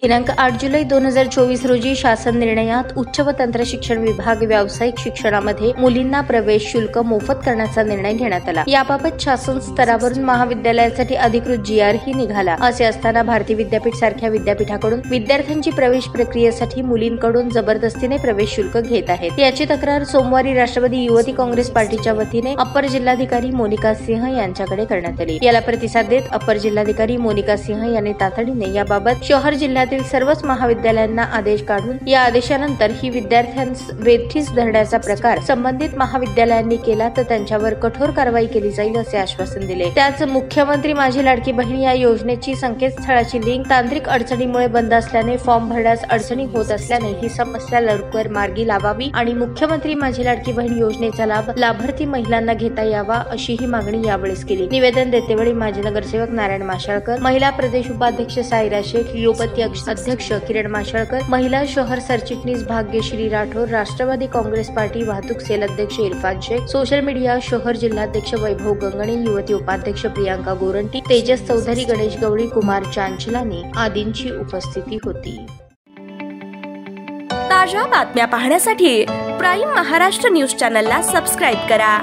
दिनांक 8 जुलै 2024 रोजी शासन निर्णयात उच्च व तंत्र शिक्षण विभाग व्यावसायिक शिक्षणामध्ये मुलींना प्रवेश शुल्क मोफत करण्याचा निर्णय घेण्यात आला। याबाबत शासन स्तरावरून महाविद्यालयासाठी अधिकृत GR ही निघाला। असे असताना भारती विद्यापीठ सारख्या विद्यापीठाकडून विद्यार्थ्यांची प्रवेश प्रक्रियेसाठी मुलींकडून जबरदस्तीने प्रवेश शुल्क घेत आहेत। याची तक्रार सोमवारी राष्ट्रवादी युवती काँग्रेस पार्टीच्या वतीने अप्पर जिल्हाधिकारी मोनिका सिंह यांच्याकडे करण्यात आली। याला प्रतिसाद देत अप्पर जिल्हाधिकारी मोनिका सिंह यांनी तातडीने याबाबत शहर जिल्ह्यातील सर्वच महाविद्यालयांना आदेश काढून या आदेशानंतर ही विद्यार्थ्यांस वेठीस धरण्याचा प्रकार संबंधित महाविद्यालयांनी केला तर त्यांच्यावर कठोर कारवाई केली जाईल असे आश्वासन दिले। त्याच मुख्यमंत्री माझी लाडकी बहीण या योजनेची संकेतस्थळाची लिंक तांत्रिक अडचणीमुळे बंद असल्याने फॉर्म भरण्यास अडचणी होत असल्याने ही समस्या लवकर मार्गी लावावी आणि मुख्यमंत्री माझी लाडकी बहीण योजनेचा लाभ लाभार्थी महिलांना घेता यावा अशी ही मागणी यावेळेस केली। निवेदन देतेवेळी माजी नगरसेवक नारायण माशाळकर, महिला प्रदेश उपाध्यक्ष साईरा शेख, युवती अध्यक्ष किरण माशाळकर, महिला शहर सरचिटणीस भाग्यश्री राठोर, राष्ट्रवादी काँग्रेस पार्टी वाहतूक सेल अध्यक्ष इरफान शेख, सोशल मीडिया शहर जिल्हाध्यक्ष वैभव गंगणे, युवती उपाध्यक्ष प्रियांका गोरंटी, तेजस चौधरी, गणेश गवळी, कुमार चांचलानी आदींची उपस्थिती होती। ताज्या बातम्या पाहण्यासाठी प्राईम महाराष्ट्र न्यूज चॅनलला सबस्क्राईब करा।